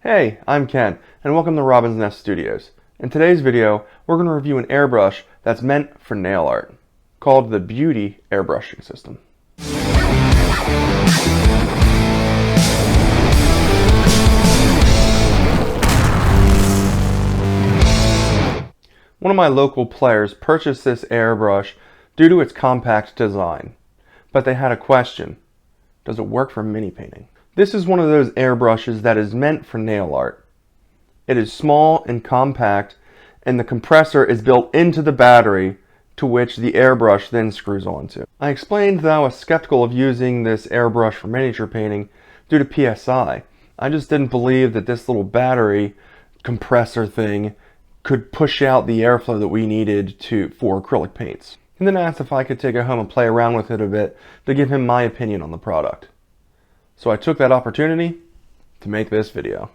Hey, I'm Ken, and welcome to Robin's Nest Studios. In today's video, we're going to review an airbrush that's meant for nail art, called the Beauty Airbrushing System. One of my local players purchased this airbrush due to its compact design, but they had a question: does it work for mini painting? This is one of those airbrushes that is meant for nail art. It is small and compact, and the compressor is built into the battery to which the airbrush then screws onto. I explained that I was skeptical of using this airbrush for miniature painting due to PSI. I just didn't believe that this little battery compressor thing could push out the airflow that we needed for acrylic paints. And then asked if I could take it home and play around with it a bit to give him my opinion on the product. So I took that opportunity to make this video.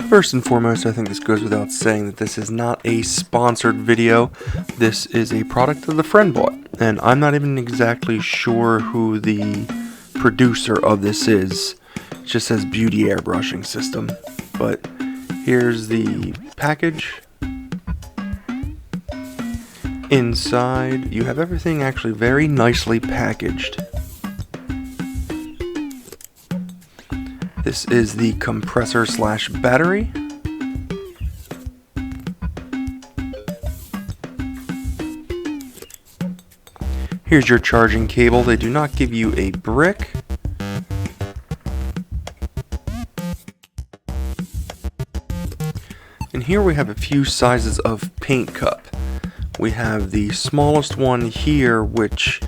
First and foremost, I think this goes without saying that this is not a sponsored video. This is a product that a friend bought, and I'm not even exactly sure who the producer of this is. It just says Beauty Airbrushing System. But here's the package. Inside, you have everything actually very nicely packaged. This is the compressor slash battery. Here's your charging cable. They do not give you a brick. And here we have a few sizes of paint cup. We have the smallest one here, which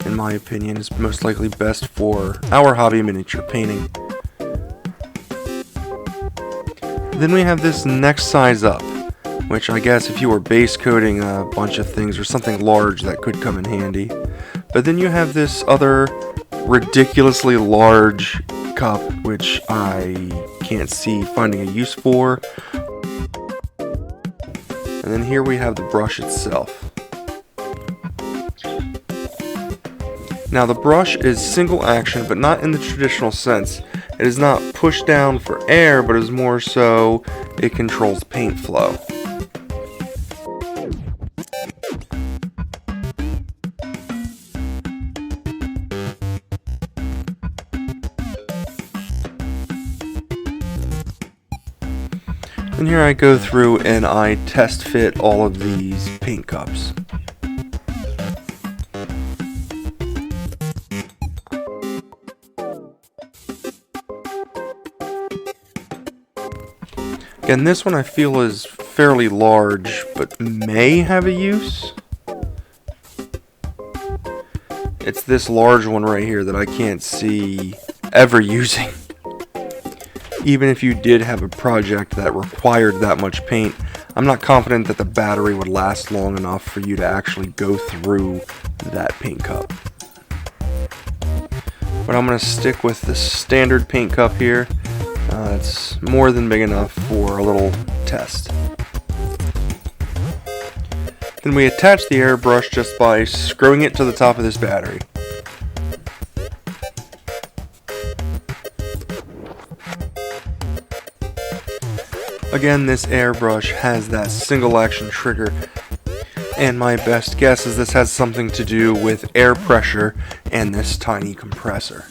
in my opinion is most likely best for our hobby miniature painting. Then we have this next size up, which I guess if you were base coating a bunch of things or something large, that could come in handy. But then you have this other ridiculously large cup, which I can't see finding a use for. And then here we have the brush itself. Now the brush is single action, but not in the traditional sense. It is not pushed down for air, but is more so it controls paint flow. And here I go through and I test fit all of these paint cups. Again, this one I feel is fairly large, but may have a use. It's this large one right here that I can't see ever using. Even if you did have a project that required that much paint, I'm not confident that the battery would last long enough for you to actually go through that paint cup. But I'm going to stick with the standard paint cup here. It's more than big enough for a little test. Then we attach the airbrush just by screwing it to the top of this battery. Again, this airbrush has that single action trigger, and my best guess is this has something to do with air pressure and this tiny compressor.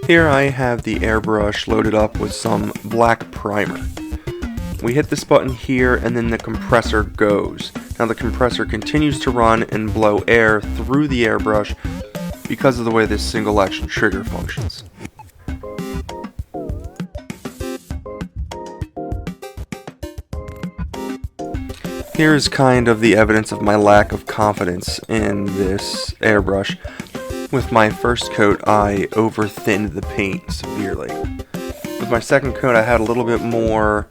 Here I have the airbrush loaded up with some black primer. We hit this button here and then the compressor goes. Now the compressor continues to run and blow air through the airbrush because of the way this single action trigger functions. Here's kind of the evidence of my lack of confidence in this airbrush. With my first coat, I over-thinned the paint severely. With my second coat, I had a little bit more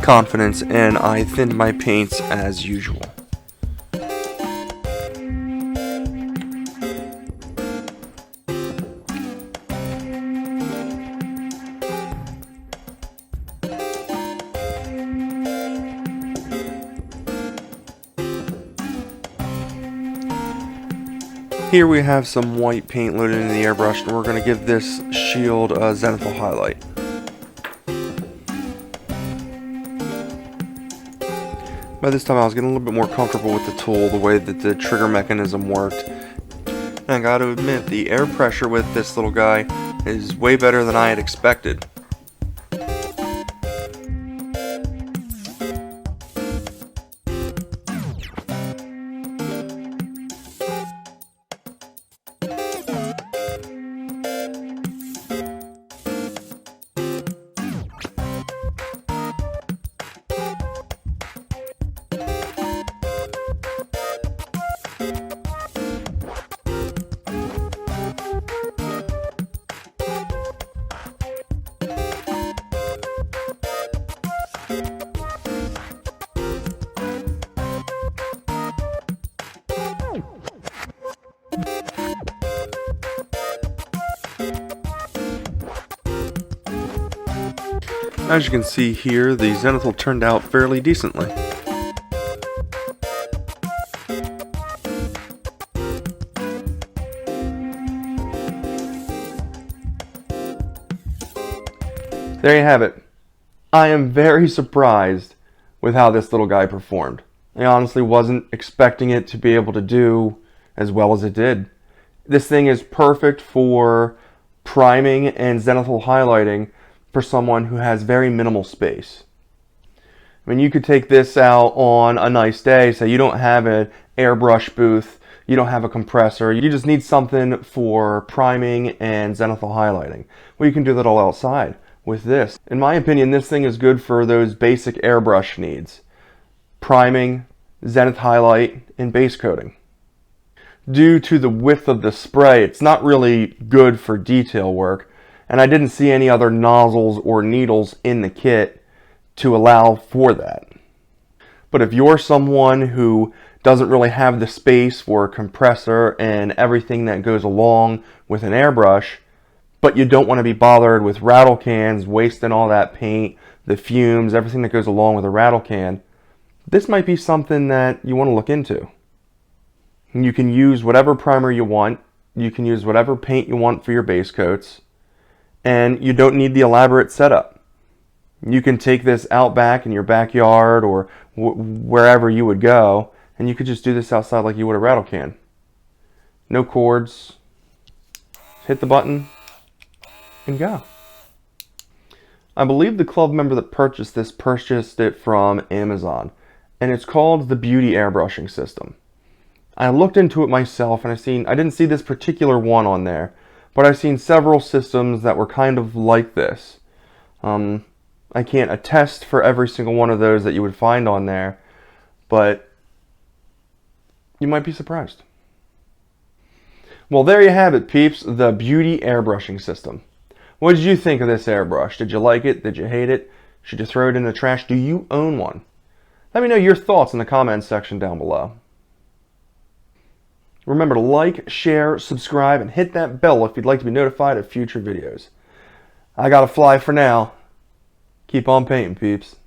confidence and I thinned my paints as usual. Here we have some white paint loaded into the airbrush, and we're going to give this shield a zenithal highlight. By this time I was getting a little bit more comfortable with the tool, the way that the trigger mechanism worked. And I gotta admit, the air pressure with this little guy is way better than I had expected. As you can see here, the zenithal turned out fairly decently. There you have it. I am very surprised with how this little guy performed. I honestly wasn't expecting it to be able to do as well as it did. This thing is perfect for priming and zenithal highlighting for someone who has very minimal space. I mean, you could take this out on a nice day, say you don't have an airbrush booth, you don't have a compressor, you just need something for priming and zenithal highlighting. Well, you can do that all outside with this. In my opinion, this thing is good for those basic airbrush needs: priming, zenith highlight, and base coating. Due to the width of the spray, it's not really good for detail work, and I didn't see any other nozzles or needles in the kit to allow for that. But if you're someone who doesn't really have the space for a compressor and everything that goes along with an airbrush, but you don't want to be bothered with rattle cans, wasting all that paint, the fumes, everything that goes along with a rattle can, this might be something that you want to look into. You can use whatever primer you want, you can use whatever paint you want for your base coats, and you don't need the elaborate setup. You can take this out back in your backyard or wherever you would go, and you could just do this outside like you would a rattle can. No cords. Hit the button and go. I believe the club member that purchased this purchased it from Amazon, and it's called the Beauty Airbrushing System. I looked into it myself, and I didn't see this particular one on there, but I've seen several systems that were kind of like this. I can't attest for every single one of those that you would find on there, but you might be surprised. Well, there you have it, peeps, the Beauty Airbrushing System. What did you think of this airbrush? Did you like it? Did you hate it? Should you throw it in the trash? Do you own one? Let me know your thoughts in the comments section down below. Remember to like, share, subscribe, and hit that bell if you'd like to be notified of future videos. I gotta fly for now. Keep on painting, peeps.